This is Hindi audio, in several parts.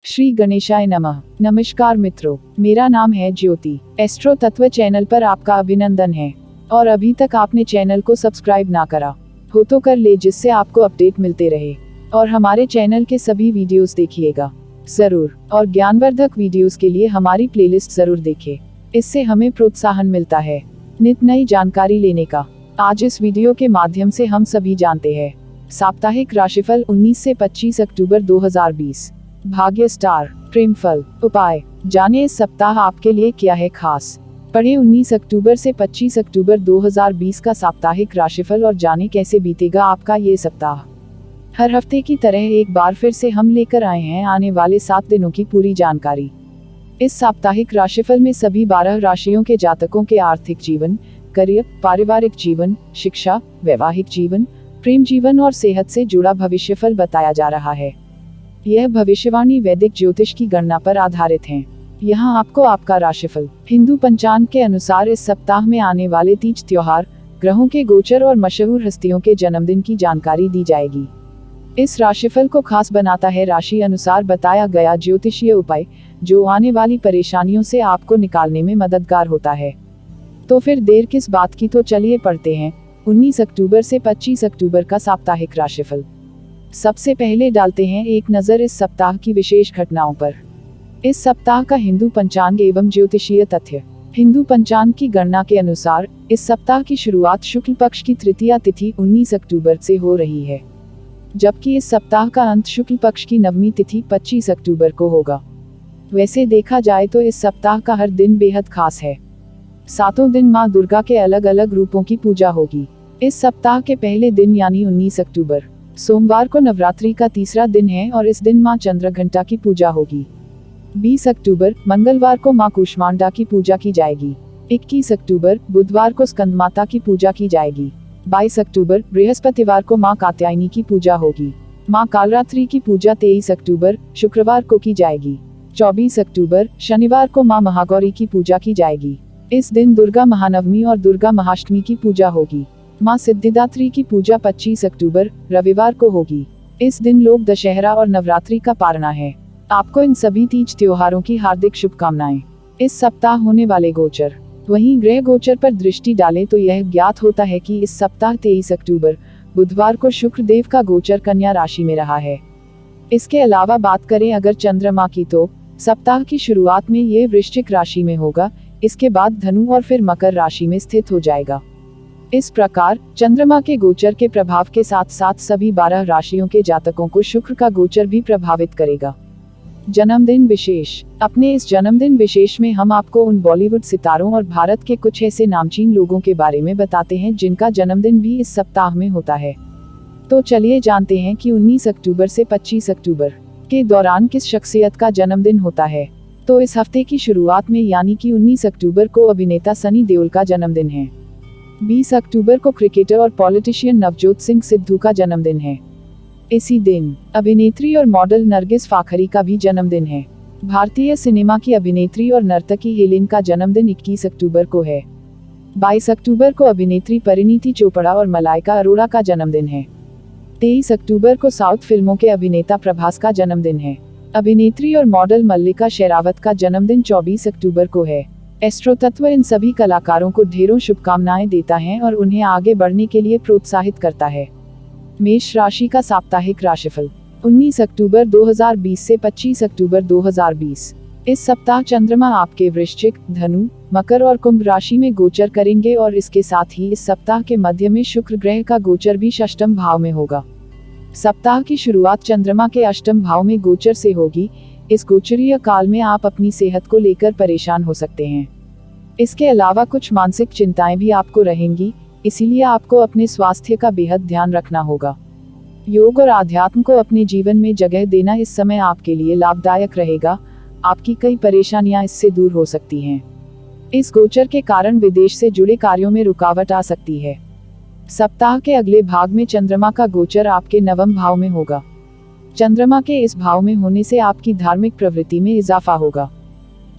श्री गणेशाय नमः। नमस्कार मित्रों, मेरा नाम है ज्योति। एस्ट्रो तत्व चैनल पर आपका अभिनंदन है। और अभी तक आपने चैनल को सब्सक्राइब ना करा हो तो कर ले, जिससे आपको अपडेट मिलते रहे। और हमारे चैनल के सभी वीडियोस देखिएगा जरूर। और ज्ञानवर्धक वीडियोस के लिए हमारी प्लेलिस्ट जरूर देखें, इससे हमें प्रोत्साहन मिलता है नित नई जानकारी लेने का। आज इस वीडियो के माध्यम से हम सभी जानते हैं साप्ताहिक राशिफल 19 से 25 अक्टूबर 2020। भाग्य स्टार, प्रेम फल, उपाय जाने इस सप्ताह आपके लिए क्या है खास। पढ़े 19 अक्टूबर से 25 अक्टूबर 2020 का साप्ताहिक राशिफल और जाने कैसे बीतेगा आपका ये सप्ताह। हर हफ्ते की तरह एक बार फिर से हम लेकर आए हैं आने वाले 7 दिनों की पूरी जानकारी। इस साप्ताहिक राशिफल में सभी 12 राशियों के जातकों के आर्थिक जीवन, करियर, पारिवारिक जीवन, शिक्षा, वैवाहिक जीवन, प्रेम जीवन और सेहत से जुड़ा भविष्यफल बताया जा रहा है। यह भविष्यवाणी वैदिक ज्योतिष की गणना पर आधारित है। यहाँ आपको आपका राशिफल हिंदू पंचांग के अनुसार इस सप्ताह में आने वाले तीज त्योहार, ग्रहों के गोचर और मशहूर हस्तियों के जन्मदिन की जानकारी दी जाएगी। इस राशिफल को खास बनाता है राशि अनुसार बताया गया ज्योतिषीय उपाय, जो आने वाली परेशानियों से आपको निकालने में मददगार होता है। तो फिर देर किस बात की, तो चलिए पढ़ते हैं 19 अक्टूबर से 25 अक्टूबर का साप्ताहिक राशिफल। सबसे पहले डालते हैं एक नज़र इस सप्ताह की विशेष घटनाओं पर। इस सप्ताह का हिंदू पंचांग एवं ज्योतिषीय तथ्य। हिंदू पंचांग की गणना के अनुसार इस सप्ताह की शुरुआत शुक्ल पक्ष की तृतीया तिथि 19 अक्टूबर से हो रही है, जबकि इस सप्ताह का अंत शुक्ल पक्ष की नवमी तिथि 25 अक्टूबर को होगा। वैसे देखा जाए तो इस सप्ताह का हर दिन बेहद खास है। 7 दिन माँ दुर्गा के अलग अलग रूपों की पूजा होगी। इस सप्ताह के पहले दिन यानी 19 अक्टूबर सोमवार को नवरात्रि का तीसरा दिन है और इस दिन माँ चंद्रघंटा की पूजा होगी। 20 अक्टूबर मंगलवार को माँ कूष्मांडा की पूजा की जाएगी। 21 अक्टूबर बुधवार को स्कंदमाता की पूजा की जाएगी। 22 अक्टूबर बृहस्पतिवार को माँ कात्यायनी की पूजा होगी। माँ कालरात्रि की पूजा 23 अक्टूबर शुक्रवार को की जाएगी। 24 अक्टूबर शनिवार को माँ महागौरी की पूजा की जाएगी। इस दिन दुर्गा महानवमी और दुर्गा महाअष्टमी की पूजा होगी। माँ सिद्धिदात्री की पूजा 25 अक्टूबर रविवार को होगी। इस दिन लोग दशहरा और नवरात्रि का पारना है। आपको इन सभी तीज त्योहारों की हार्दिक शुभकामनाएं। इस सप्ताह होने वाले गोचर। वहीं ग्रह गोचर पर दृष्टि डालें तो यह ज्ञात होता है कि इस सप्ताह 23 अक्टूबर बुधवार को शुक्र देव का गोचर कन्या राशि में रहा है। इसके अलावा बात करें अगर चंद्रमा की, तो सप्ताह की शुरुआत में ये वृश्चिक राशि में होगा, इसके बाद धनु और फिर मकर राशि में स्थित हो जाएगा। इस प्रकार चंद्रमा के गोचर के प्रभाव के साथ साथ सभी 12 राशियों के जातकों को शुक्र का गोचर भी प्रभावित करेगा। जन्मदिन विशेष। अपने इस जन्मदिन विशेष में हम आपको उन बॉलीवुड सितारों और भारत के कुछ ऐसे नामचीन लोगों के बारे में बताते हैं जिनका जन्मदिन भी इस सप्ताह में होता है। तो चलिए जानते हैं कि 19 अक्टूबर से 25 अक्टूबर के दौरान किस शख्सियत का जन्मदिन होता है। तो इस हफ्ते की शुरुआत में यानी कि 19 अक्टूबर को अभिनेता सनी देओल का जन्मदिन है। 20 अक्टूबर को क्रिकेटर और पॉलिटिशियन नवजोत सिंह सिद्धू का जन्मदिन है। इसी दिन अभिनेत्री और मॉडल नरगिस फाखरी का भी जन्मदिन है। भारतीय सिनेमा की अभिनेत्री और नर्तकी हेलेन का जन्मदिन 21 अक्टूबर को है। 22 अक्टूबर को अभिनेत्री परिणीति चोपड़ा और मलाइका अरोड़ा का जन्मदिन है। 23 अक्टूबर को साउथ फिल्मों के अभिनेता प्रभास का जन्मदिन है। अभिनेत्री और मॉडल मल्लिका शेरावत का जन्मदिन 24 अक्टूबर को है। एस्ट्रो तत्व इन सभी कलाकारों को ढेरों शुभकामनाएं देता है और उन्हें आगे बढ़ने के लिए प्रोत्साहित करता है। मेष राशि का साप्ताहिक राशिफल 19 अक्टूबर 2020 से 25 अक्टूबर 2020। इस सप्ताह चंद्रमा आपके वृश्चिक, धनु, मकर और कुंभ राशि में गोचर करेंगे और इसके साथ ही इस सप्ताह के मध्य में शुक्र ग्रह का गोचर भी षष्ठम भाव में होगा। सप्ताह की शुरुआत चंद्रमा के अष्टम भाव में गोचर से होगी। इस गोचरीय काल में आप अपनी सेहत को लेकर परेशान हो सकते हैं। इसके अलावा कुछ मानसिक चिंताएं भी आपको रहेंगी, इसीलिए आपको अपने स्वास्थ्य का बेहद ध्यान रखना होगा। योग और आध्यात्म को अपने जीवन में जगह देना इस समय आपके लिए लाभदायक रहेगा। आपकी कई परेशानियां इससे दूर हो सकती हैं। इस गोचर के कारण विदेश से जुड़े कार्यों में रुकावट आ सकती है। सप्ताह के अगले भाग में चंद्रमा का गोचर आपके नवम भाव में होगा। चंद्रमा के इस भाव में होने से आपकी धार्मिक प्रवृत्ति में इजाफा होगा।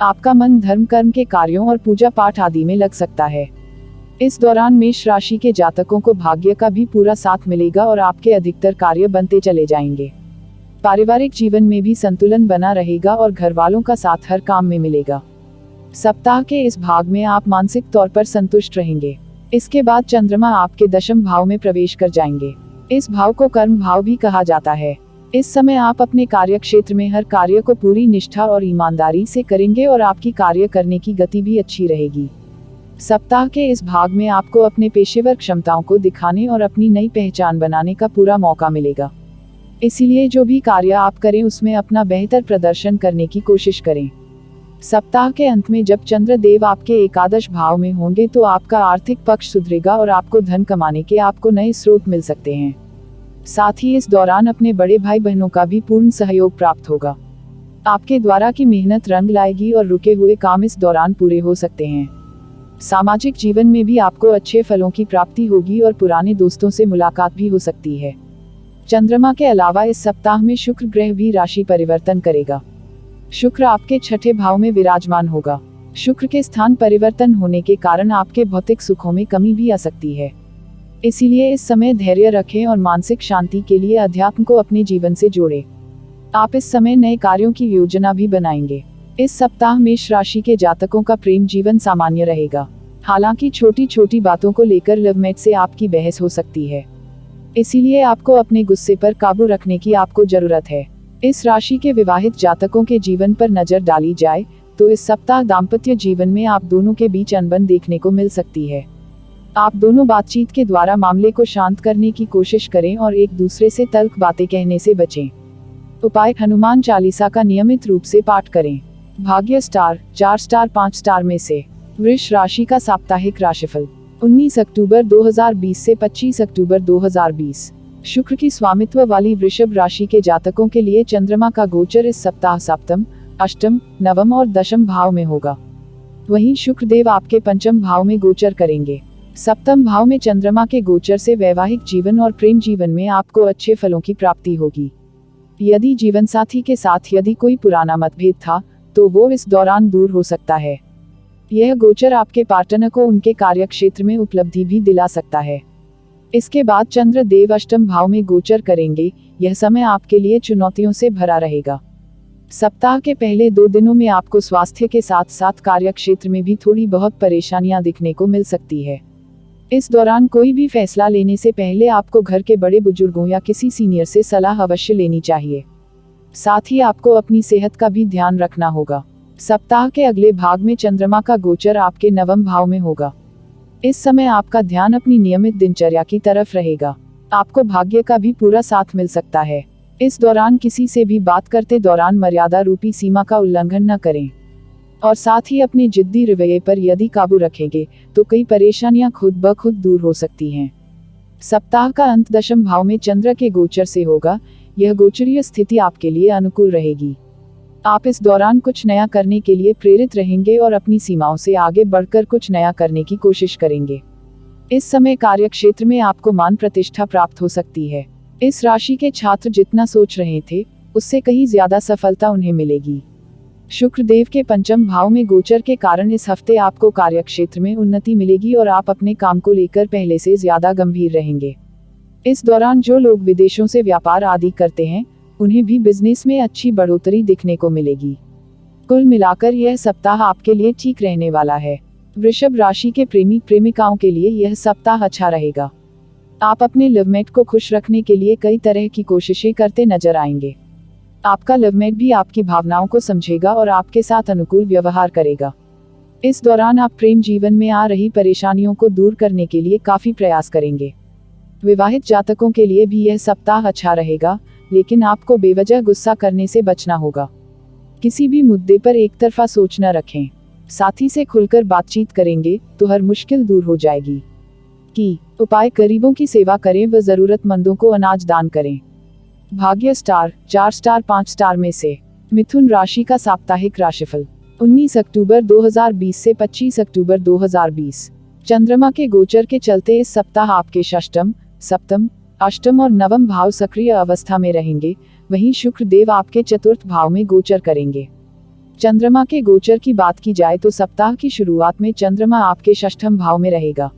आपका मन धर्म कर्म के कार्यों और पूजा पाठ आदि में लग सकता है। इस दौरान मेष राशि के जातकों को भाग्य का भी पूरा साथ मिलेगा और आपके अधिकतर कार्य बनते चले जाएंगे। पारिवारिक जीवन में भी संतुलन बना रहेगा और घर वालों का साथ हर काम में मिलेगा। सप्ताह के इस भाग में आप मानसिक तौर पर संतुष्ट रहेंगे। इसके बाद चंद्रमा आपके दशम भाव में प्रवेश कर जाएंगे। इस भाव को कर्म भाव भी कहा जाता है। इस समय आप अपने कार्य क्षेत्र में हर कार्य को पूरी निष्ठा और ईमानदारी से करेंगे और आपकी कार्य करने की गति भी अच्छी रहेगी। सप्ताह के इस भाग में आपको अपने पेशेवर क्षमताओं को दिखाने और अपनी नई पहचान बनाने का पूरा मौका मिलेगा। इसीलिए जो भी कार्य आप करें उसमें अपना बेहतर प्रदर्शन करने की कोशिश करें। सप्ताह के अंत में जब चंद्रदेव आपके एकादश भाव में होंगे तो आपका आर्थिक पक्ष सुधरेगा और आपको धन कमाने के आपको नए स्रोत मिल सकते हैं। साथ ही इस दौरान अपने बड़े भाई बहनों का भी पूर्ण सहयोग प्राप्त होगा। आपके द्वारा की मेहनत रंग लाएगी और रुके हुए काम इस दौरान पूरे हो सकते हैं। सामाजिक जीवन में भी आपको अच्छे फलों की प्राप्ति होगी और पुराने दोस्तों से मुलाकात भी हो सकती है। चंद्रमा के अलावा इस सप्ताह में शुक्र ग्रह भी राशि परिवर्तन करेगा। शुक्र आपके छठे भाव में विराजमान होगा। शुक्र के स्थान परिवर्तन होने के कारण आपके भौतिक सुखों में कमी भी आ सकती है। इसीलिए इस समय धैर्य रखें और मानसिक शांति के लिए अध्यात्म को अपने जीवन से जोड़ें। आप इस समय नए कार्यों की योजना भी बनाएंगे। इस सप्ताह मेष राशि के जातकों का प्रेम जीवन सामान्य रहेगा। हालांकि छोटी छोटी बातों को लेकर लवमेट से आपकी बहस हो सकती है। इसीलिए आपको अपने गुस्से पर काबू रखने की आपको जरूरत है। इस राशि के विवाहित जातकों के जीवन पर नजर डाली जाए तो इस सप्ताह दाम्पत्य जीवन में आप दोनों के बीच अनबन देखने को मिल सकती है। आप दोनों बातचीत के द्वारा मामले को शांत करने की कोशिश करें और एक दूसरे से तल्ख बातें कहने से बचें। उपाय: हनुमान चालीसा का नियमित रूप से पाठ करें। भाग्य स्टार 4 स्टार 5 स्टार में से। वृष राशि का साप्ताहिक राशिफल 19 अक्टूबर 2020 से 25 अक्टूबर 2020। शुक्र की स्वामित्व वाली वृषभ राशि के जातकों के लिए चंद्रमा का गोचर इस सप्ताह सप्तम, अष्टम, नवम और दशम भाव में होगा। वहीं शुक्रदेव आपके पंचम भाव में गोचर करेंगे। सप्तम भाव में चंद्रमा के गोचर से वैवाहिक जीवन और प्रेम जीवन में आपको अच्छे फलों की प्राप्ति होगी। यदि जीवन साथी के साथ यदि कोई पुराना मतभेद था तो वो इस दौरान दूर हो सकता है। यह गोचर आपके पार्टनर को उनके कार्य क्षेत्र में उपलब्धि भी दिला सकता है। इसके बाद चंद्र देव अष्टम भाव में गोचर करेंगे। यह समय आपके लिए चुनौतियों से भरा रहेगा। सप्ताह के पहले 2 दिनों में आपको स्वास्थ्य के साथ साथ कार्य क्षेत्र में भी थोड़ी बहुत परेशानियां दिखने को मिल सकती है। इस दौरान कोई भी फैसला लेने से पहले आपको घर के बड़े बुजुर्गों या किसी सीनियर से सलाह अवश्य लेनी चाहिए। साथ ही आपको अपनी सेहत का भी ध्यान रखना होगा। सप्ताह के अगले भाग में चंद्रमा का गोचर आपके नवम भाव में होगा। इस समय आपका ध्यान अपनी नियमित दिनचर्या की तरफ रहेगा। आपको भाग्य का भी पूरा साथ मिल सकता है। इस दौरान किसी से भी बात करते दौरान मर्यादा रूपी सीमा का उल्लंघन न करें और साथ ही अपने जिद्दी रवैये पर यदि काबू रखेंगे तो कई परेशानियां खुद ब खुद दूर हो सकती हैं। सप्ताह का अंत दशम भाव में चंद्र के गोचर से होगा। यह गोचरीय स्थिति आपके लिए अनुकूल रहेगी। आप इस दौरान कुछ नया करने के लिए प्रेरित रहेंगे और अपनी सीमाओं से आगे बढ़कर कुछ नया करने की कोशिश करेंगे। इस समय कार्य क्षेत्र में आपको मान प्रतिष्ठा प्राप्त हो सकती है। इस राशि के छात्र जितना सोच रहे थे उससे कहीं ज्यादा सफलता उन्हें मिलेगी। शुक्रदेव के पंचम भाव में गोचर के कारण इस हफ्ते आपको कार्य क्षेत्र में उन्नति मिलेगी और आप अपने काम को लेकर पहले से ज्यादा गंभीर रहेंगे। इस दौरान जो लोग विदेशों से व्यापार आदि करते हैं उन्हें भी बिजनेस में अच्छी बढ़ोतरी दिखने को मिलेगी। कुल मिलाकर यह सप्ताह आपके लिए ठीक रहने वाला है। वृषभ राशि के प्रेमी प्रेमिकाओं के लिए यह सप्ताह अच्छा रहेगा। आप अपने लवमेट को खुश रखने के लिए कई तरह की कोशिशें करते नजर आएंगे। आपका लवमेट भी आपकी भावनाओं को समझेगा और आपके साथ अनुकूल व्यवहार करेगा। इस दौरान आप प्रेम जीवन में आ रही परेशानियों को दूर करने के लिए काफी प्रयास करेंगे। विवाहित जातकों के लिए भी यह सप्ताह अच्छा रहेगा, लेकिन आपको बेवजह गुस्सा करने से बचना होगा। किसी भी मुद्दे पर एक तरफा सोच न रखें। साथी से खुलकर बातचीत करेंगे तो हर मुश्किल दूर हो जाएगी। कि उपाय: गरीबों की सेवा करें व जरूरतमंदों को अनाज दान करें। भाग्य स्टार 4 स्टार 5 स्टार में से। मिथुन राशि का साप्ताहिक राशिफल 19 अक्टूबर 2020 से 25 अक्टूबर 2020। चंद्रमा के गोचर के चलते इस सप्ताह आपके षष्टम, सप्तम, अष्टम और नवम भाव सक्रिय अवस्था में रहेंगे। वहीं शुक्र देव आपके चतुर्थ भाव में गोचर करेंगे। चंद्रमा के गोचर की बात की जाए तो सप्ताह की शुरुआत में चंद्रमा आपके षष्ठम भाव में रहेगा।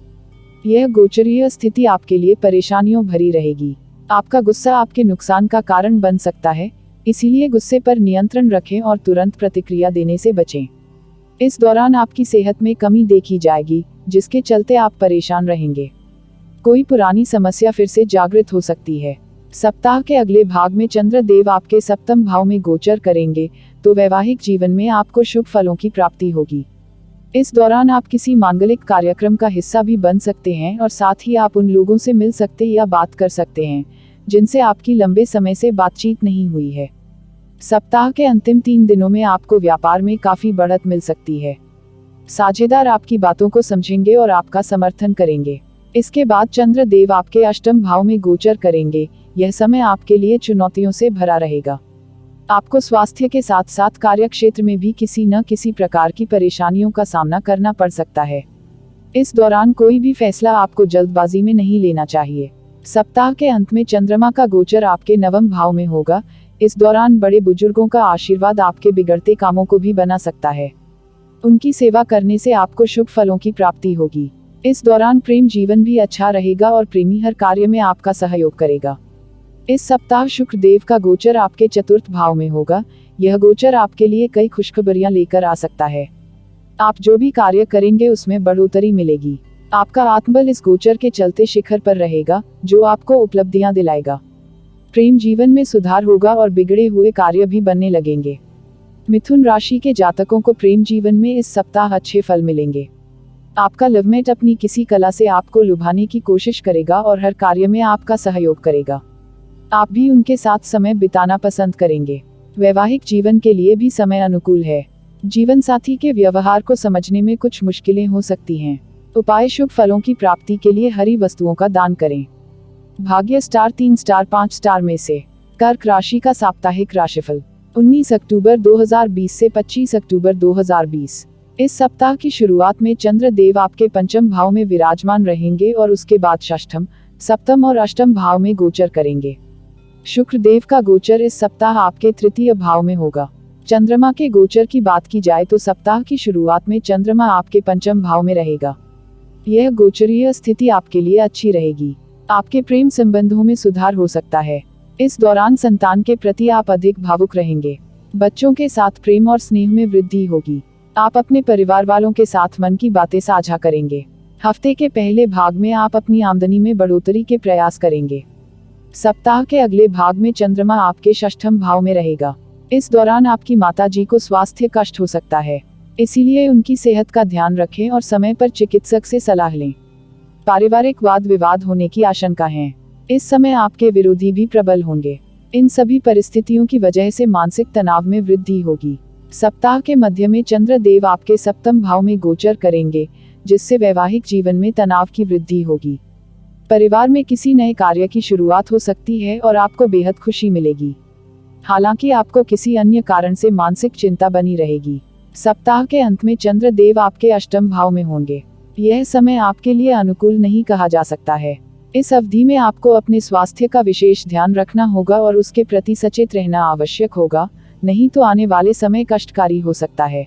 यह गोचरीय स्थिति आपके लिए परेशानियों भरी रहेगी। आपका गुस्सा आपके नुकसान का कारण बन सकता है, इसीलिए गुस्से पर नियंत्रण रखें और तुरंत प्रतिक्रिया देने से बचें। इस दौरान आपकी सेहत में कमी देखी जाएगी, जिसके चलते आप परेशान रहेंगे। कोई पुरानी समस्या फिर से जागृत हो सकती है। सप्ताह के अगले भाग में चंद्रदेव आपके सप्तम भाव में गोचर करेंगे, तो वैवाहिक जीवन में आपको शुभ फलों की प्राप्ति होगी। इस दौरान आप किसी मांगलिक कार्यक्रम का हिस्सा भी बन सकते हैं और साथ ही आप उन लोगों से मिल सकते या बात कर सकते हैं जिनसे आपकी लंबे समय से बातचीत नहीं हुई है। सप्ताह के अंतिम 3 दिनों में आपको व्यापार में काफी बढ़त मिल सकती है। साझेदार आपकी बातों को समझेंगे और आपका समर्थन करेंगे। इसके बाद चंद्रदेव आपके अष्टम भाव में गोचर करेंगे। यह समय आपके लिए चुनौतियों से भरा रहेगा। आपको स्वास्थ्य के साथ साथ कार्यक्षेत्र में भी किसी न किसी प्रकार की परेशानियों का सामना करना पड़ सकता है। इस दौरान कोई भी फैसला आपको जल्दबाजी में नहीं लेना चाहिए। सप्ताह के अंत में चंद्रमा का गोचर आपके नवम भाव में होगा। इस दौरान बड़े बुजुर्गों का आशीर्वाद आपके बिगड़ते कामों को भी बना सकता है। उनकी सेवा करने से आपको शुभ फलों की प्राप्ति होगी। इस दौरान प्रेम जीवन भी अच्छा रहेगा और प्रेमी हर कार्य में आपका सहयोग करेगा। इस सप्ताह शुक्र देव का गोचर आपके चतुर्थ भाव में होगा। यह गोचर आपके लिए कई खुशखबरियां लेकर आ सकता है। आप जो भी कार्य करेंगे उसमें बढ़ोतरी मिलेगी। आपका आत्मबल इस गोचर के चलते शिखर पर रहेगा, जो आपको उपलब्धियां दिलाएगा। प्रेम जीवन में सुधार होगा और बिगड़े हुए कार्य भी बनने लगेंगे। मिथुन राशि के जातकों को प्रेम जीवन में इस सप्ताह अच्छे फल मिलेंगे। आपका लवमेट अपनी किसी कला से आपको लुभाने की कोशिश करेगा और हर कार्य में आपका सहयोग करेगा। आप भी उनके साथ समय बिताना पसंद करेंगे। वैवाहिक जीवन के लिए भी समय अनुकूल है। जीवन साथी के व्यवहार को समझने में कुछ मुश्किलें हो सकती हैं। उपाय: शुभ फलों की प्राप्ति के लिए हरी वस्तुओं का दान करें। भाग्य स्टार 3 स्टार 5 स्टार में से कर्क राशि का साप्ताहिक राशिफल 19 अक्टूबर 2020 से 25 अक्टूबर 2020। इस सप्ताह की शुरुआत में चंद्रदेव आपके पंचम भाव में विराजमान रहेंगे और उसके बाद षष्ठम, सप्तम और अष्टम भाव में गोचर करेंगे। शुक्र देव का गोचर इस सप्ताह आपके तृतीय भाव में होगा। चंद्रमा के गोचर की बात की जाए तो सप्ताह की शुरुआत में चंद्रमा आपके पंचम भाव में रहेगा। यह गोचरीय स्थिति आपके लिए अच्छी रहेगी। आपके प्रेम संबंधों में सुधार हो सकता है। इस दौरान संतान के प्रति आप अधिक भावुक रहेंगे। बच्चों के साथ प्रेम और स्नेह में वृद्धि होगी। आप अपने परिवार वालों के साथ मन की बातें साझा करेंगे। हफ्ते के पहले भाग में आप अपनी आमदनी में बढ़ोतरी के प्रयास करेंगे। सप्ताह के अगले भाग में चंद्रमा आपके षष्ठम भाव में रहेगा। इस दौरान आपकी माताजी को स्वास्थ्य कष्ट हो सकता है, इसीलिए उनकी सेहत का ध्यान रखें और समय पर चिकित्सक से सलाह लें। पारिवारिक वाद विवाद होने की आशंका है। इस समय आपके विरोधी भी प्रबल होंगे। इन सभी परिस्थितियों की वजह से मानसिक तनाव में वृद्धि होगी। सप्ताह के मध्य में चंद्रदेव आपके सप्तम भाव में गोचर करेंगे, जिससे वैवाहिक जीवन में तनाव की वृद्धि होगी। परिवार में किसी नए कार्य की शुरुआत हो सकती है और आपको बेहद खुशी मिलेगी। हालांकि आपको किसी अन्य कारण से मानसिक चिंता बनी रहेगी। सप्ताह के अंत में चंद्रदेव आपके अष्टम भाव में होंगे। यह समय आपके लिए अनुकूल नहीं कहा जा सकता है। इस अवधि में आपको अपने स्वास्थ्य का विशेष ध्यान रखना होगा और उसके प्रति सचेत रहना आवश्यक होगा, नहीं तो आने वाले समय कष्टकारी हो सकता है।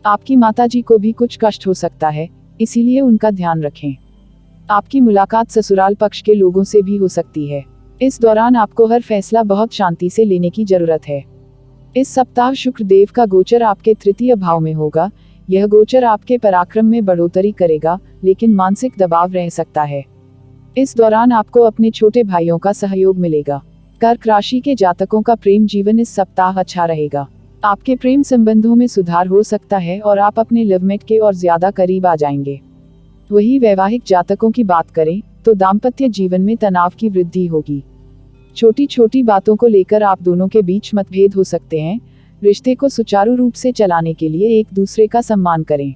आपकी माताजी को भी कुछ कष्ट हो सकता है, इसीलिए उनका ध्यान रखें। आपकी मुलाकात ससुराल पक्ष के लोगों से भी हो सकती है। इस दौरान आपको हर फैसला बहुत शांति से लेने की जरूरत है। इस सप्ताह शुक्र देव का गोचर आपके तृतीय भाव में होगा। यह गोचर आपके पराक्रम में बढ़ोतरी करेगा, लेकिन मानसिक दबाव रह सकता है। इस दौरान आपको अपने छोटे भाइयों का सहयोग मिलेगा। कर्क राशि के जातकों का प्रेम जीवन इस सप्ताह अच्छा रहेगा। आपके प्रेम संबंधों में सुधार हो सकता है और आप अपने लवमेट के और ज्यादा करीब आ जाएंगे। वही वैवाहिक जातकों की बात करें तो दाम्पत्य जीवन में तनाव की वृद्धि होगी। छोटी छोटी बातों को लेकर आप दोनों के बीच मतभेद हो सकते हैं। रिश्ते को सुचारू रूप से चलाने के लिए एक दूसरे का सम्मान करें।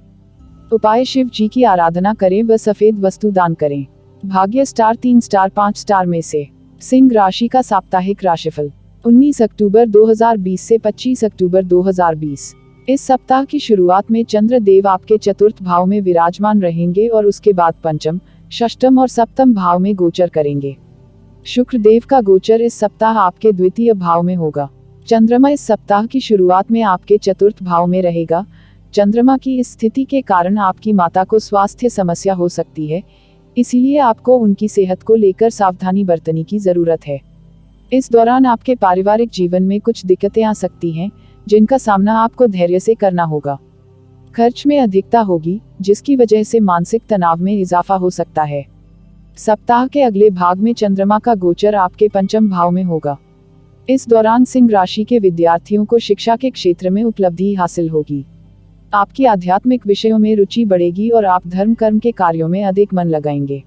उपाय: शिव जी की आराधना करें व सफेद वस्तु दान करें। भाग्य स्टार 3 स्टार 5 स्टार में से सिंह राशि का साप्ताहिक राशिफल 19 अक्टूबर 2020 से 25 अक्टूबर 2020। इस सप्ताह की शुरुआत में चंद्रदेव आपके चतुर्थ भाव में विराजमान रहेंगे और उसके बाद पंचम, षष्ठम और सप्तम भाव में गोचर करेंगे। शुक्र देव का गोचर इस सप्ताह आपके द्वितीय भाव में होगा। चंद्रमा इस सप्ताह की शुरुआत में आपके चतुर्थ भाव में रहेगा। चंद्रमा की इस स्थिति के कारण आपकी माता को स्वास्थ्य समस्या हो सकती है, इसीलिए आपको उनकी सेहत को लेकर सावधानी बरतने की जरूरत है। इस दौरान आपके पारिवारिक जीवन में कुछ दिक्कतें आ सकती हैं, जिनका सामना आपको धैर्य से करना होगा। खर्च में अधिकता होगी, जिसकी वजह से मानसिक तनाव में इजाफा हो सकता है। सप्ताह के अगले भाग में चंद्रमा का गोचर आपके पंचम भाव में होगा। इस दौरान सिंह राशि के विद्यार्थियों को शिक्षा के क्षेत्र में उपलब्धि हासिल होगी। आपकी आध्यात्मिक विषयों में रुचि बढ़ेगी और आप धर्म कर्म के कार्यों में अधिक मन लगाएंगे।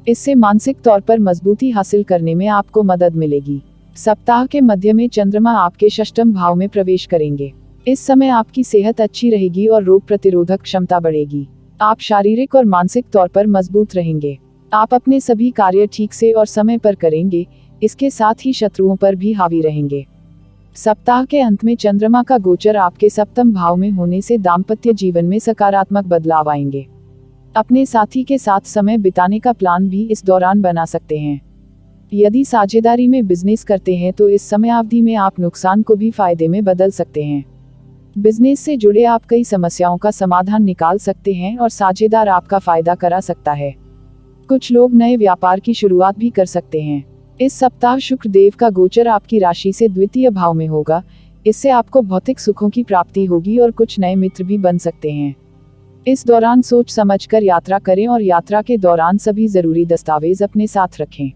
इससे मानसिक तौर पर मजबूती हासिल करने में आपको मदद मिलेगी। सप्ताह के मध्य में चंद्रमा आपके षष्ठम भाव में प्रवेश करेंगे। इस समय आपकी सेहत अच्छी रहेगी और रोग प्रतिरोधक क्षमता बढ़ेगी। आप शारीरिक और मानसिक तौर पर मजबूत रहेंगे। आप अपने सभी कार्य ठीक से और समय पर करेंगे, इसके साथ ही शत्रुओं पर भी हावी रहेंगे। सप्ताह के अंत में चंद्रमा का गोचर आपके सप्तम भाव में होने से दाम्पत्य जीवन में सकारात्मक बदलाव आएंगे। अपने साथी के साथ समय बिताने का प्लान भी इस दौरान बना सकते हैं। यदि साझेदारी में बिजनेस करते हैं तो इस समय अवधि में आप नुकसान को भी फायदे में बदल सकते हैं। बिजनेस से जुड़े आप कई समस्याओं का समाधान निकाल सकते हैं और साझेदार आपका फायदा करा सकता है। कुछ लोग नए व्यापार की शुरुआत भी कर सकते हैं। इस सप्ताह शुक्र देव का गोचर आपकी राशि से द्वितीय भाव में होगा। इससे आपको भौतिक सुखों की प्राप्ति होगी और कुछ नए मित्र भी बन सकते हैं। इस दौरान सोच समझकर यात्रा करें और यात्रा के दौरान सभी जरूरी दस्तावेज अपने साथ रखें।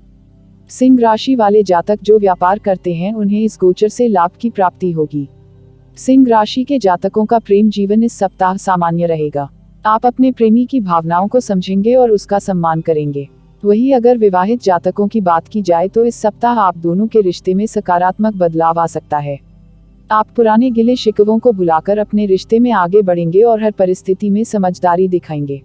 सिंह राशि वाले जातक जो व्यापार करते हैं उन्हें इस गोचर से लाभ की प्राप्ति होगी। सिंह राशि के जातकों का प्रेम जीवन इस सप्ताह सामान्य रहेगा। आप अपने प्रेमी की भावनाओं को समझेंगे और उसका सम्मान करेंगे। वहीं अगर विवाहित जातकों की बात की जाए तो इस सप्ताह आप दोनों के रिश्ते में सकारात्मक बदलाव आ सकता है। आप पुराने गिले शिकवों को भुलाकर अपने रिश्ते में आगे बढ़ेंगे और हर परिस्थिति में समझदारी दिखाएंगे।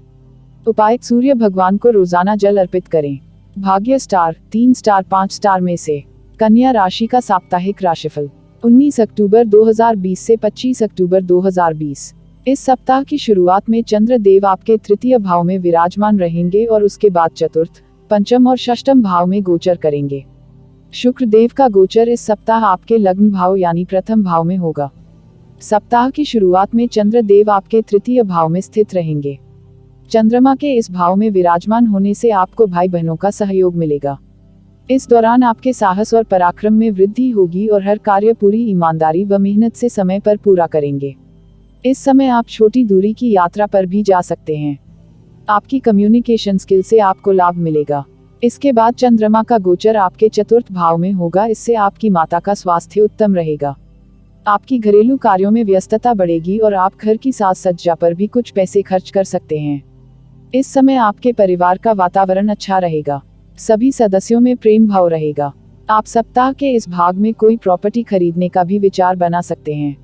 उपाय: सूर्य भगवान को रोजाना जल अर्पित करें। भाग्य स्टार 3 स्टार 5 स्टार में से। कन्या राशि का साप्ताहिक राशिफल 19 अक्टूबर 2020 से 25 अक्टूबर 2020। इस सप्ताह की शुरुआत में चंद्र देव आपके तृतीय भाव में विराजमान रहेंगे और उसके बाद चतुर्थ, पंचम और षष्ठम भाव में गोचर करेंगे। शुक्र देव का गोचर इस सप्ताह आपके लग्न भाव यानी प्रथम भाव में होगा। सप्ताह की शुरुआत में चंद्र देव आपके तृतीय भाव में स्थित रहेंगे। चंद्रमा के इस भाव में विराजमान होने से आपको भाई बहनों का सहयोग मिलेगा। इस दौरान आपके साहस और पराक्रम में वृद्धि होगी और हर कार्य पूरी ईमानदारी व मेहनत से समय पर पूरा करेंगे। इस समय आप छोटी दूरी की यात्रा पर भी जा सकते हैं। आपकी कम्युनिकेशन स्किल से आपको लाभ मिलेगा। इसके बाद चंद्रमा का गोचर आपके चतुर्थ भाव में होगा। इससे आपकी माता का स्वास्थ्य उत्तम रहेगा। आपकी घरेलू कार्यों में व्यस्तता बढ़ेगी और आप घर की साज सज्जा पर भी कुछ पैसे खर्च कर सकते हैं। इस समय आपके परिवार का वातावरण अच्छा रहेगा। सभी सदस्यों में प्रेम भाव रहेगा। आप सप्ताह के इस भाग में कोई प्रॉपर्टी खरीदने का भी विचार बना सकते हैं।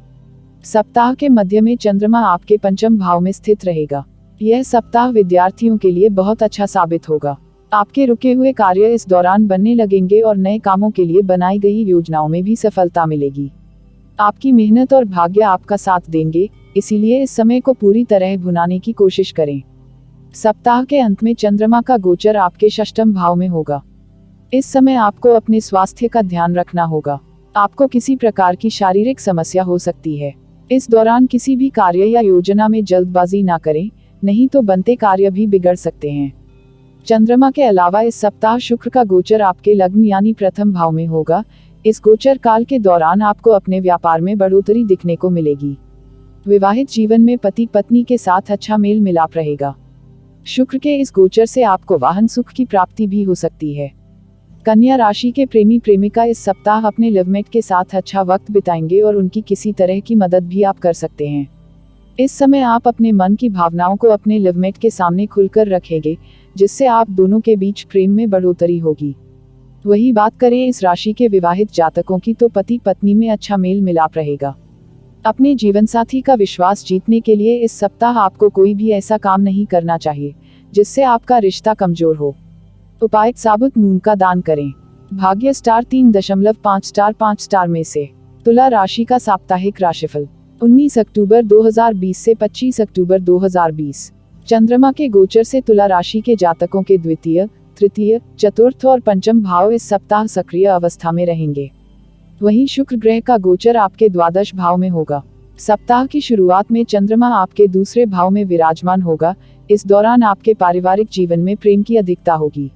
सप्ताह के मध्य में चंद्रमा आपके पंचम भाव में स्थित रहेगा। यह सप्ताह विद्यार्थियों के लिए बहुत अच्छा साबित होगा। आपके रुके हुए कार्य इस दौरान बनने लगेंगे और नए कामों के लिए बनाई गई योजनाओं में भी सफलता मिलेगी। आपकी मेहनत और भाग्य आपका साथ देंगे, इसीलिए इस समय को पूरी तरह भुनाने की कोशिश करें। सप्ताह के अंत में चंद्रमा का गोचर आपके षष्ठम भाव में होगा। इस समय आपको अपने स्वास्थ्य का ध्यान रखना होगा। आपको किसी प्रकार की शारीरिक समस्या हो सकती है। इस दौरान किसी भी कार्य या योजना में जल्दबाजी ना करें, नहीं तो बनते कार्य भी बिगड़ सकते हैं। चंद्रमा के अलावा इस सप्ताह शुक्र का गोचर आपके लग्न यानी प्रथम भाव में होगा। इस गोचर काल के दौरान आपको अपने व्यापार में बढ़ोतरी दिखने को मिलेगी। विवाहित जीवन में पति पत्नी के साथ अच्छा मेल मिलाप रहेगा। शुक्र के इस गोचर से आपको वाहन सुख की प्राप्ति भी हो सकती है। कन्या राशि के प्रेमी प्रेमिका इस सप्ताह अपने लवमेट के साथ अच्छा वक्त बिताएंगे और उनकी किसी तरह की मदद भी आप कर सकते हैं। इस समय आप अपने मन की भावनाओं को अपने लवमेट के सामने खुलकर रखेंगे, जिससे आप दोनों के बीच प्रेम में बढ़ोतरी होगी। वही बात करें इस राशि के विवाहित जातकों की तो पति पत्नी में अच्छा मेल मिलाप रहेगा। अपने जीवन साथी का विश्वास जीतने के लिए इस सप्ताह आपको कोई भी ऐसा काम नहीं करना चाहिए जिससे आपका रिश्ता कमजोर हो। उपाय: साबुत मूंग का दान करें। भाग्य स्टार 3.5 स्टार 5 स्टार में से। तुला राशि का साप्ताहिक राशिफल 19 अक्टूबर 2020 से 25 अक्टूबर 2020। चंद्रमा के गोचर से तुला राशि के जातकों के द्वितीय, तृतीय, चतुर्थ और पंचम भाव इस सप्ताह सक्रिय अवस्था में रहेंगे। वहीं शुक्र ग्रह का गोचर आपके द्वादश भाव में होगा। सप्ताह की शुरुआत में चंद्रमा आपके दूसरे भाव में विराजमान होगा। इस दौरान आपके पारिवारिक जीवन में प्रेम की अधिकता होगी।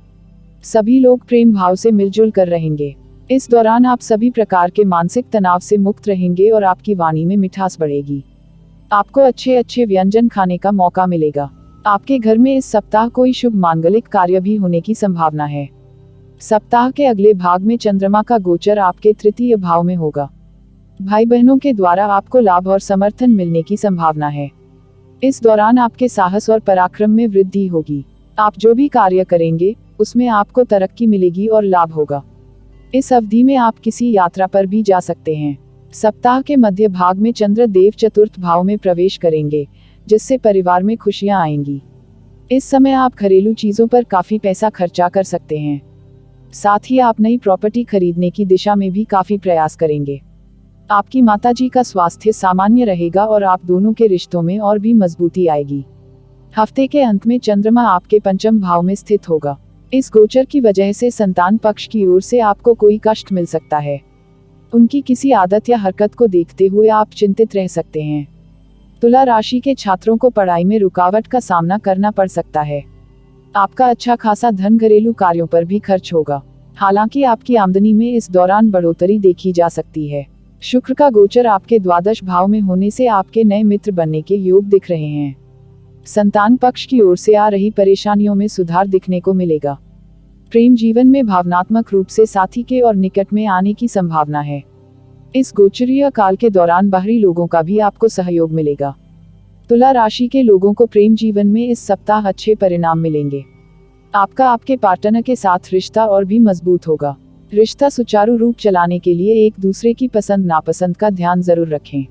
सभी लोग प्रेम भाव से मिलजुल कर रहेंगे। इस दौरान आप सभी प्रकार के मानसिक तनाव से मुक्त रहेंगे और आपकी वाणी में मिठास बढ़ेगी। आपको अच्छे अच्छे व्यंजन खाने का मौका मिलेगा। आपके घर में इस सप्ताह कोई शुभ मांगलिक कार्य भी होने की संभावना है। सप्ताह के अगले भाग में चंद्रमा का गोचर आपके तृतीय भाव में होगा। भाई बहनों के द्वारा आपको लाभ और समर्थन मिलने की संभावना है। इस दौरान आपके साहस और पराक्रम में वृद्धि होगी। आप जो भी कार्य करेंगे उसमें आपको तरक्की मिलेगी और लाभ होगा। इस अवधि में आप किसी यात्रा पर भी जा सकते हैं। सप्ताह के मध्य भाग में चंद्र देव चतुर्थ भाव में प्रवेश करेंगे, जिससे परिवार में खुशियां आएंगी। इस समय आप घरेलू चीजों पर काफी पैसा खर्चा कर सकते हैं। साथ ही आप नई प्रॉपर्टी खरीदने की दिशा में भी काफी प्रयास करेंगे। आपकी माताजी का स्वास्थ्य सामान्य रहेगा और आप दोनों के रिश्तों में और भी मजबूती आएगी। हफ्ते के अंत में चंद्रमा आपके पंचम भाव में स्थित होगा। इस गोचर की वजह से संतान पक्ष की ओर से आपको कोई कष्ट मिल सकता है। उनकी किसी आदत या हरकत को देखते हुए आप चिंतित रह सकते हैं। तुला राशि के छात्रों को पढ़ाई में रुकावट का सामना करना पड़ सकता है। आपका अच्छा खासा धन घरेलू कार्यों पर भी खर्च होगा। हालांकि आपकी आमदनी में इस दौरान बढ़ोतरी देखी जा सकती है। शुक्र का गोचर आपके द्वादश भाव में होने से आपके नए मित्र बनने के योग दिख रहे हैं। संतान पक्ष की ओर से आ रही परेशानियों में सुधार दिखने को मिलेगा। प्रेम जीवन में भावनात्मक रूप से साथी के और निकट में आने की संभावना है। इस गोचरीय काल के दौरान बाहरी लोगों का भी आपको सहयोग मिलेगा। तुला राशि के लोगों को प्रेम जीवन में इस सप्ताह अच्छे परिणाम मिलेंगे। आपका आपके पार्टनर के साथ रिश्ता और भी मजबूत होगा। रिश्ता सुचारू रूप चलाने के लिए एक दूसरे की पसंद नापसंद का ध्यान जरूर रखें।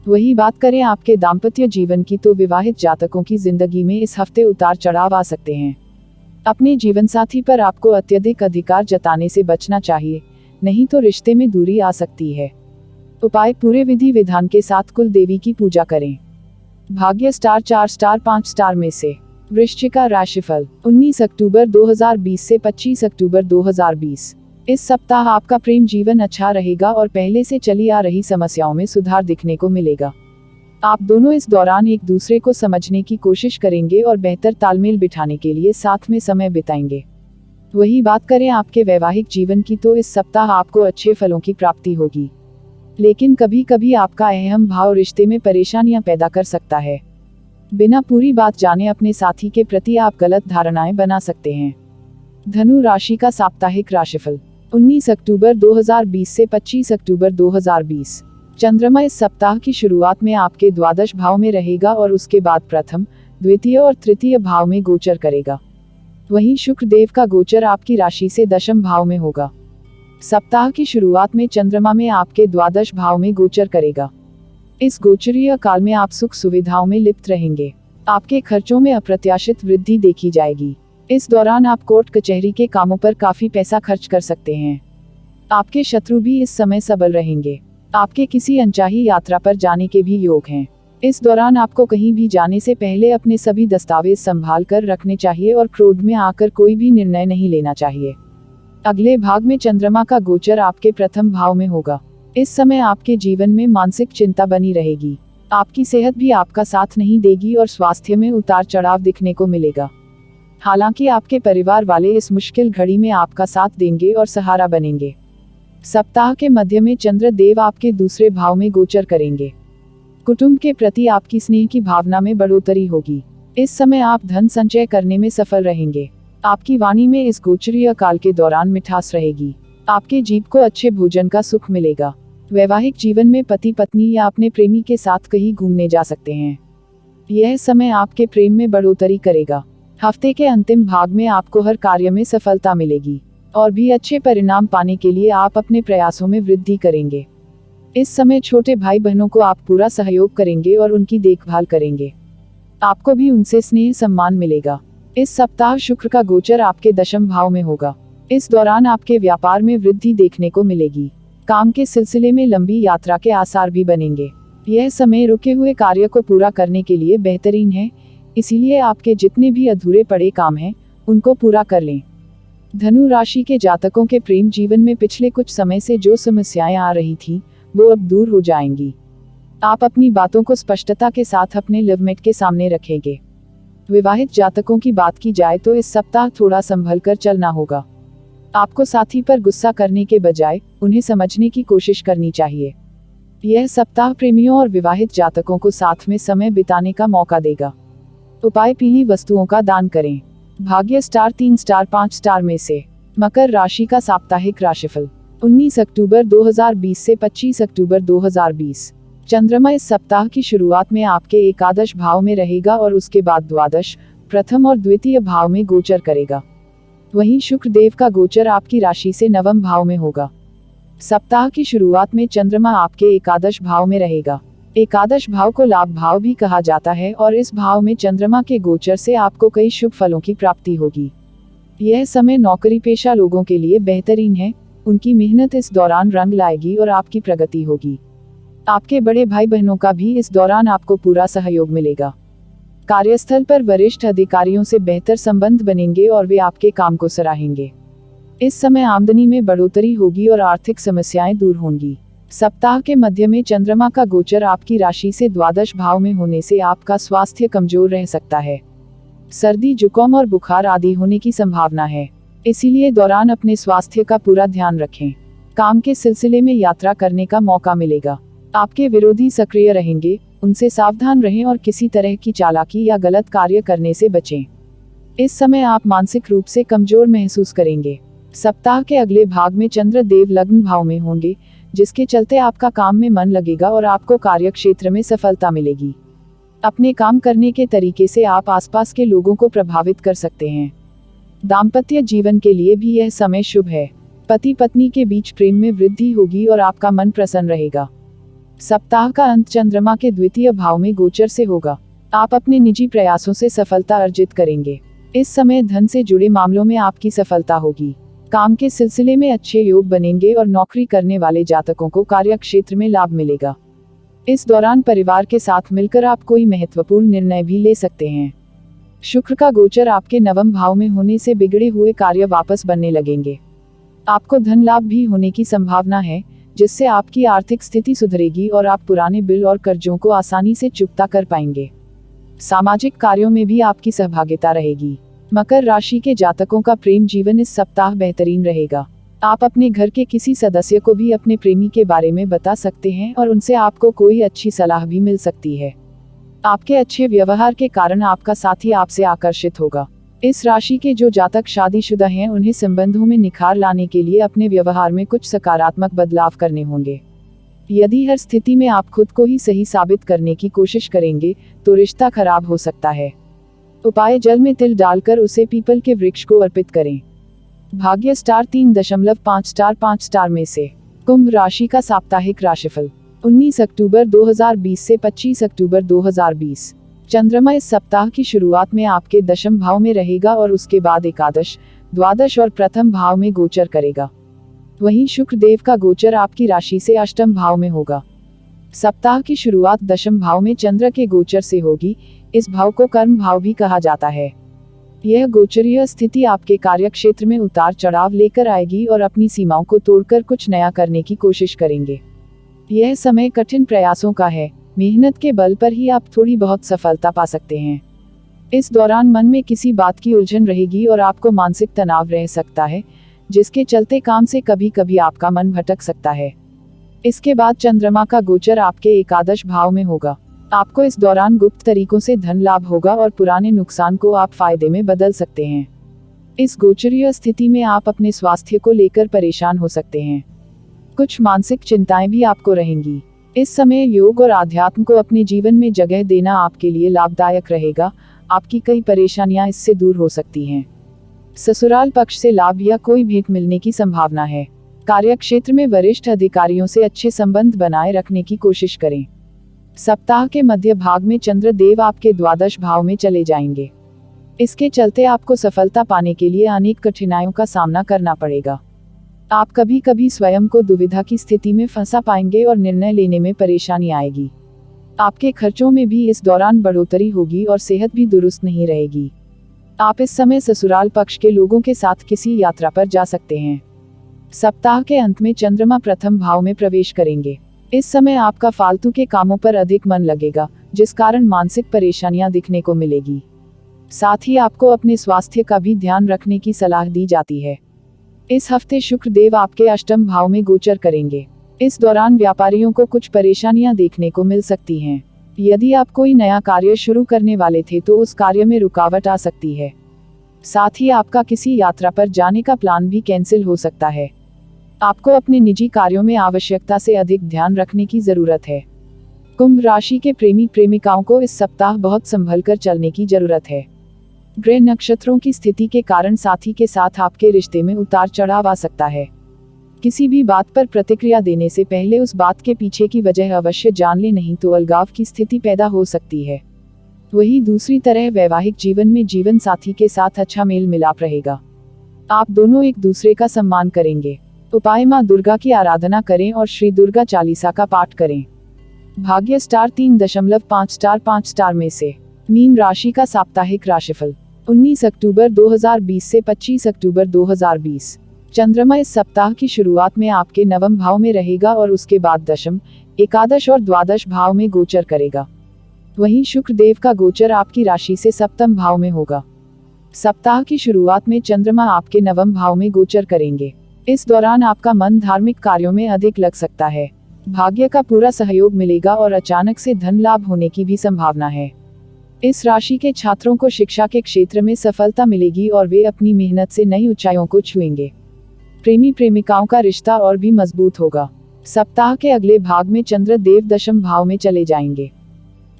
वही बात करें आपके दाम्पत्य जीवन की, तो विवाहित जातकों की जिंदगी में इस हफ्ते उतार चढ़ाव आ सकते हैं। अपने जीवनसाथी पर आपको अत्यधिक अधिकार जताने से बचना चाहिए, नहीं तो रिश्ते में दूरी आ सकती है। उपाय: पूरे विधि विधान के साथ कुल देवी की पूजा करें। भाग्य स्टार 4 स्टार 5 स्टार में से। वृश्चिका राशिफल 19 अक्टूबर 2020 से 25 अक्टूबर 2020। इस सप्ताह आपका प्रेम जीवन अच्छा रहेगा और पहले से चली आ रही समस्याओं में सुधार दिखने को मिलेगा। आप दोनों इस दौरान एक दूसरे को समझने की कोशिश करेंगे और बेहतर तालमेल बिठाने के लिए साथ में समय बिताएंगे। वही बात करें आपके वैवाहिक जीवन की, तो इस सप्ताह आपको अच्छे फलों की प्राप्ति होगी। लेकिन कभी कभी आपका अहम भाव रिश्ते में परेशानियां पैदा कर सकता है। बिना पूरी बात जाने अपने साथी के प्रति आप गलत धारणाएं बना सकते हैं। धनु राशि का साप्ताहिक राशिफल 19 अक्टूबर 2020 से 25 अक्टूबर 2020। चंद्रमा इस सप्ताह की शुरुआत में आपके द्वादश भाव में रहेगा और उसके बाद प्रथम, द्वितीय और तृतीय भाव में गोचर करेगा। वहीं शुक्र देव का गोचर आपकी राशि से दशम भाव में होगा। सप्ताह की शुरुआत में चंद्रमा में आपके द्वादश भाव में गोचर करेगा। इस गोचरीय काल में आप सुख सुविधाओं में लिप्त रहेंगे। आपके खर्चों में अप्रत्याशित वृद्धि देखी जाएगी। इस दौरान आप कोर्ट कचहरी के कामों पर काफी पैसा खर्च कर सकते हैं। आपके शत्रु भी इस समय सबल रहेंगे। आपके किसी अनचाही यात्रा पर जाने के भी योग हैं। इस दौरान आपको कहीं भी जाने से पहले अपने सभी दस्तावेज संभाल कर रखने चाहिए और क्रोध में आकर कोई भी निर्णय नहीं लेना चाहिए। अगले भाग में चंद्रमा का गोचर आपके प्रथम भाव में होगा। इस समय आपके जीवन में मानसिक चिंता बनी रहेगी। आपकी सेहत भी आपका साथ नहीं देगी और स्वास्थ्य में उतार चढ़ाव दिखने को मिलेगा। हालांकि आपके परिवार वाले इस मुश्किल घड़ी में आपका साथ देंगे और सहारा बनेंगे। सप्ताह के मध्य में चंद्र देव आपके दूसरे भाव में गोचर करेंगे। कुटुंब के प्रति आपकी स्नेह की भावना में बढ़ोतरी होगी। इस समय आप धन संचय करने में सफल रहेंगे। आपकी वाणी में इस गोचरीय काल के दौरान मिठास रहेगी। आपके जीभ को अच्छे भोजन का सुख मिलेगा। वैवाहिक जीवन में पति पत्नी या अपने प्रेमी के साथ कहीं घूमने जा सकते हैं। यह समय आपके प्रेम में बढ़ोतरी करेगा। हफ्ते के अंतिम भाग में आपको हर कार्य में सफलता मिलेगी और भी अच्छे परिणाम पाने के लिए आप अपने प्रयासों में वृद्धि करेंगे। इस समय छोटे भाई बहनों को आप पूरा सहयोग करेंगे और उनकी देखभाल करेंगे। आपको भी उनसे स्नेह सम्मान मिलेगा। इस सप्ताह शुक्र का गोचर आपके दशम भाव में होगा। इस दौरान आपके व्यापार में वृद्धि देखने को मिलेगी। काम के सिलसिले में लंबी यात्रा के आसार भी बनेंगे। यह समय रुके हुए कार्य को पूरा करने के लिए बेहतरीन है, इसीलिए आपके जितने भी अधूरे पड़े काम हैं, उनको पूरा कर लें। धनु राशि के जातकों के प्रेम जीवन में पिछले कुछ समय से जो समस्याएं आ रही थीं, वो अब दूर हो जाएंगी। आप अपनी बातों को स्पष्टता के साथ अपने लवमेट के सामने रखेंगे। विवाहित जातकों की बात की जाए तो इस सप्ताह थोड़ा संभल कर चलना होगा। आपको साथी पर गुस्सा करने के बजाय उन्हें समझने की कोशिश करनी चाहिए। यह सप्ताह प्रेमियों और विवाहित जातकों को साथ में समय बिताने का मौका देगा। उपाय: पीली वस्तुओं का दान करें। भाग्य स्टार 3 स्टार 5 स्टार में से। मकर राशि का साप्ताहिक राशिफल 19 अक्टूबर 2020 से 25 अक्टूबर 2020। चंद्रमा इस सप्ताह की शुरुआत में आपके एकादश भाव में रहेगा और उसके बाद द्वादश, प्रथम और द्वितीय भाव में गोचर करेगा। वहीं शुक्र देव का गोचर आपकी राशि से नवम भाव में होगा। सप्ताह की शुरुआत में चंद्रमा आपके एकादश भाव में रहेगा। एकादश भाव को लाभ भाव भी कहा जाता है और इस भाव में चंद्रमा के गोचर से आपको कई शुभ फलों की प्राप्ति होगी। यह समय नौकरी पेशा लोगों के लिए बेहतरीन है। उनकी मेहनत इस दौरान रंग लाएगी और आपकी प्रगति होगी। आपके बड़े भाई बहनों का भी इस दौरान आपको पूरा सहयोग मिलेगा। कार्यस्थल पर वरिष्ठ अधिकारियों से बेहतर संबंध बनेंगे और वे आपके काम को सराहेंगे। इस समय आमदनी में बढ़ोतरी होगी और आर्थिक समस्याएं दूर होंगी। सप्ताह के मध्य में चंद्रमा का गोचर आपकी राशि से द्वादश भाव में होने से आपका स्वास्थ्य कमजोर रह सकता है। सर्दी, जुकाम और बुखार आदि होने की संभावना है, इसीलिए दौरान अपने स्वास्थ्य का पूरा ध्यान रखें। काम के सिलसिले में यात्रा करने का मौका मिलेगा। आपके विरोधी सक्रिय रहेंगे, उनसे सावधान रहें और किसी तरह की चालाकी या गलत कार्य करने से बचें। इस समय आप मानसिक रूप से कमजोर महसूस करेंगे। सप्ताह के अगले भाग में चंद्र देव लग्न भाव में होंगे, जिसके चलते आपका काम में मन लगेगा और आपको कार्य क्षेत्र में सफलता मिलेगी। अपने काम करने के तरीके से आप आसपास के लोगों को प्रभावित कर सकते हैं। दाम्पत्य जीवन के लिए भी यह समय शुभ है। पति पत्नी के बीच प्रेम में वृद्धि होगी और आपका मन प्रसन्न रहेगा। सप्ताह का अंत चंद्रमा के द्वितीय भाव में गोचर से होगा। आप अपने निजी प्रयासों से सफलता अर्जित करेंगे। इस समय धन से जुड़े मामलों में आपकी सफलता होगी। काम के सिलसिले में अच्छे योग बनेंगे और नौकरी करने वाले जातकों को कार्य क्षेत्र में लाभ मिलेगा। इस दौरान परिवार के साथ मिलकर आप कोई महत्वपूर्ण निर्णय भी ले सकते हैं। शुक्र का गोचर आपके नवम भाव में होने से बिगड़े हुए कार्य वापस बनने लगेंगे। आपको धन लाभ भी होने की संभावना है, जिससे आपकी आर्थिक स्थिति सुधरेगी और आप पुराने बिल और कर्जों को आसानी से चुकता कर पाएंगे। सामाजिक कार्यों में भी आपकी सहभागिता रहेगी। मकर राशि के जातकों का प्रेम जीवन इस सप्ताह बेहतरीन रहेगा। आप अपने घर के किसी सदस्य को भी अपने प्रेमी के बारे में बता सकते हैं और उनसे आपको कोई अच्छी सलाह भी मिल सकती है। आपके अच्छे व्यवहार के कारण आपका साथी आपसे आकर्षित होगा। इस राशि के जो जातक शादीशुदा हैं, उन्हें संबंधों में निखार लाने के लिए अपने व्यवहार में कुछ सकारात्मक बदलाव करने होंगे। यदि हर स्थिति में आप खुद को ही सही साबित करने की कोशिश करेंगे, तो रिश्ता खराब हो सकता है। उपाय: जल में तिल डालकर उसे पीपल के वृक्ष को अर्पित करें। भाग्य स्टार 3.5 स्टार 5 स्टार में से। कुंभ राशि का साप्ताहिक राशिफल 19 अक्टूबर 2020 से 25 अक्टूबर 2020। चंद्रमा इस सप्ताह की शुरुआत में आपके दशम भाव में रहेगा और उसके बाद एकादश, द्वादश और प्रथम भाव में गोचर करेगा। वहीं शुक्र देव का गोचर आपकी राशि से अष्टम भाव में होगा। सप्ताह की शुरुआत दशम भाव में चंद्र के गोचर से होगी। इस भाव को कर्म भाव भी कहा जाता है। यह गोचरीय स्थिति आपके कार्य क्षेत्र में उतार चढ़ाव लेकर आएगी और अपनी सीमाओं को तोड़कर कुछ नया करने की कोशिश करेंगे। यह समय कठिन प्रयासों का है। मेहनत के बल पर ही आप थोड़ी बहुत सफलता पा सकते हैं। इस दौरान मन में किसी बात की उलझन रहेगी और आपको मानसिक तनाव रह सकता है, जिसके चलते काम से कभी कभी आपका मन भटक सकता है। इसके बाद चंद्रमा का गोचर आपके एकादश भाव में होगा। आपको इस दौरान गुप्त तरीकों से धन लाभ होगा और पुराने नुकसान को आप फायदे में बदल सकते हैं। इस गोचरीय स्थिति में आप अपने स्वास्थ्य को लेकर परेशान हो सकते हैं। कुछ मानसिक चिंताएं भी आपको रहेंगी। इस समय योग और आध्यात्म को अपने जीवन में जगह देना आपके लिए लाभदायक रहेगा। आपकी कई परेशानियां इससे दूर हो सकती हैं। ससुराल पक्ष से लाभ या कोई भेंट मिलने की संभावना है। कार्यक्षेत्र में वरिष्ठ अधिकारियों से अच्छे संबंध बनाए रखने की कोशिश करें। सप्ताह के मध्य भाग में चंद्र देव आपके द्वादश भाव में चले जाएंगे। इसके चलते आपको सफलता पाने के लिए अनेक कठिनाइयों का सामना करना पड़ेगा। आप कभी कभी स्वयं को दुविधा की स्थिति में फंसा पाएंगे और निर्णय लेने में परेशानी आएगी। आपके खर्चों में भी इस दौरान बढ़ोतरी होगी और सेहत भी दुरुस्त नहीं रहेगी। आप इस समय ससुराल पक्ष के लोगों के साथ किसी यात्रा पर जा सकते हैं। सप्ताह के अंत में चंद्रमा प्रथम भाव में प्रवेश करेंगे। इस समय आपका फालतू के कामों पर अधिक मन लगेगा, जिस कारण मानसिक परेशानियां दिखने को मिलेगी। साथ ही आपको अपने स्वास्थ्य का भी ध्यान रखने की सलाह दी जाती है। इस हफ्ते शुक्र देव आपके अष्टम भाव में गोचर करेंगे। इस दौरान व्यापारियों को कुछ परेशानियां देखने को मिल सकती हैं। यदि आप कोई नया कार्य शुरू करने वाले थे तो उस कार्य में रुकावट आ सकती है। साथ ही आपका किसी यात्रा पर जाने का प्लान भी कैंसिल हो सकता है। आपको अपने निजी कार्यों में आवश्यकता से अधिक ध्यान रखने की जरूरत है। कुंभ राशि के प्रेमी प्रेमिकाओं को इस सप्ताह बहुत संभल कर चलने की जरूरत है। ग्रह नक्षत्रों की स्थिति के कारण साथी के साथ आपके रिश्ते में उतार चढ़ाव आ सकता है। किसी भी बात पर प्रतिक्रिया देने से पहले उस बात के पीछे की वजह अवश्य जान ले, नहीं तो अलगाव की स्थिति पैदा हो सकती है। वहीं दूसरी तरह वैवाहिक जीवन में जीवन साथी के साथ अच्छा मेल मिलाप रहेगा। आप दोनों एक दूसरे का सम्मान करेंगे। उपाय मां दुर्गा की आराधना करें और श्री दुर्गा चालीसा का पाठ करें। भाग्य स्टार 3.5 स्टार 5 स्टार में से। मीन राशि का साप्ताहिक राशिफल 19 अक्टूबर 2020 से 25 अक्टूबर 2020। चंद्रमा इस सप्ताह की शुरुआत में आपके नवम भाव में रहेगा और उसके बाद दशम, एकादश और द्वादश भाव में गोचर करेगा। वहीं शुक्र देव का गोचर आपकी राशि से सप्तम भाव में होगा। सप्ताह की शुरुआत में चंद्रमा आपके नवम भाव में गोचर करेंगे। इस दौरान आपका मन धार्मिक कार्यों में अधिक लग सकता है। भाग्य का पूरा सहयोग मिलेगा और अचानक से धन लाभ होने की भी संभावना है। इस राशि के छात्रों को शिक्षा के क्षेत्र में सफलता मिलेगी और वे अपनी मेहनत से नई ऊंचाइयों को छुएंगे। प्रेमी प्रेमिकाओं का रिश्ता और भी मजबूत होगा। सप्ताह के अगले भाग में चंद्र देव दशम भाव में चले जाएंगे।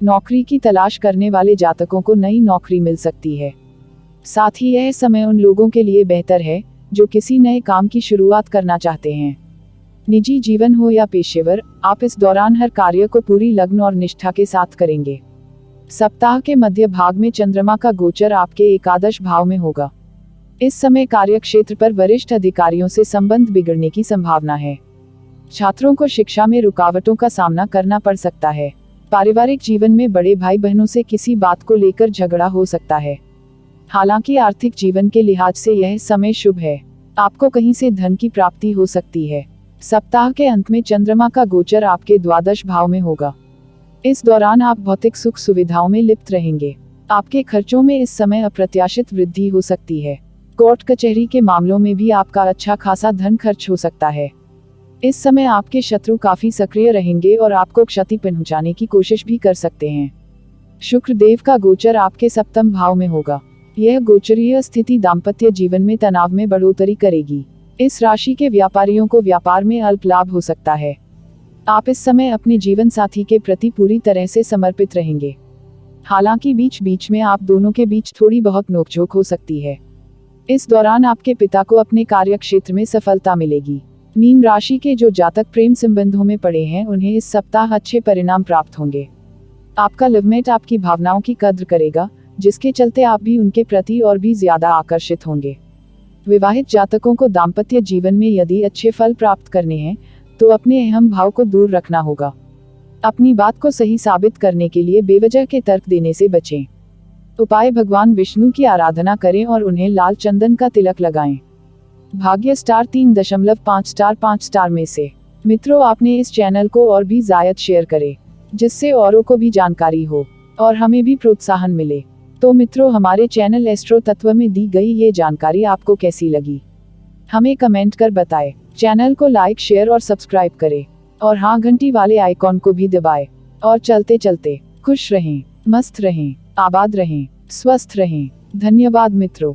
नौकरी की तलाश करने वाले जातकों को नई नौकरी मिल सकती है। साथ ही यह समय उन लोगों के लिए बेहतर है जो किसी नए काम की शुरुआत करना चाहते हैं। निजी जीवन हो या पेशेवर, आप इस दौरान हर कार्य को पूरी लगन और निष्ठा के साथ करेंगे। सप्ताह के मध्य भाग में चंद्रमा का गोचर आपके एकादश भाव में होगा। इस समय कार्यक्षेत्र पर वरिष्ठ अधिकारियों से संबंध बिगड़ने की संभावना है। छात्रों को शिक्षा में रुकावटों का सामना करना पड़ सकता है। पारिवारिक जीवन में बड़े भाई बहनों से किसी बात को लेकर झगड़ा हो सकता है। हालांकि आर्थिक जीवन के लिहाज से यह समय शुभ है। आपको कहीं से धन की प्राप्ति हो सकती है। सप्ताह के अंत में चंद्रमा का गोचर आपके द्वादश भाव में होगा। इस दौरान आप भौतिक सुख सुविधाओं में लिप्त रहेंगे। आपके खर्चों में इस समय अप्रत्याशित वृद्धि हो सकती है। कोर्ट कचहरी के मामलों में भी आपका अच्छा खासा धन खर्च हो सकता है। इस समय आपके शत्रु काफी सक्रिय रहेंगे और आपको क्षति पहुंचाने की कोशिश भी कर सकते हैं। शुक्र देव का गोचर आपके सप्तम भाव में होगा। यह गोचरीय स्थिति दाम्पत्य जीवन में तनाव में बढ़ोतरी करेगी। इस राशि के व्यापारियों को व्यापार में अल्प लाभ हो सकता है। आप इस समय अपने जीवन साथी के प्रति पूरी तरह से समर्पित रहेंगे। हालांकि बीच बीच में आप दोनों के बीच थोड़ी बहुत नोकझोंक हो सकती है। इस दौरान आपके पिता को अपने कार्य क्षेत्र में सफलता मिलेगी। मीन राशि के जो जातक प्रेम संबंधों में पड़े हैं उन्हें इस सप्ताह अच्छे परिणाम प्राप्त होंगे। आपका लवमेट आपकी भावनाओं की कद्र करेगा, जिसके चलते आप भी उनके प्रति और भी ज्यादा आकर्षित होंगे। विवाहित जातकों को दाम्पत्य जीवन में यदि अच्छे फल प्राप्त करने हैं तो अपने अहम भाव को दूर रखना होगा। अपनी बात को सही साबित करने के लिए बेवजह के तर्क देने से बचें। उपाय भगवान विष्णु की आराधना करें और उन्हें लाल चंदन का तिलक लगाएं। भाग्य स्टार 3.5 स्टार 5 स्टार में से। मित्रों, आपने इस चैनल को और भी ज्यादा शेयर करें, जिससे औरों को भी जानकारी हो और हमें भी प्रोत्साहन मिले। तो मित्रों, हमारे चैनल एस्ट्रो तत्व में दी गई ये जानकारी आपको कैसी लगी, हमें कमेंट कर बताएं। चैनल को लाइक, शेयर और सब्सक्राइब करें और हाँ, घंटी वाले आइकॉन को भी दबाएं। और चलते चलते खुश रहें, मस्त रहें, आबाद रहें, स्वस्थ रहें। धन्यवाद मित्रों।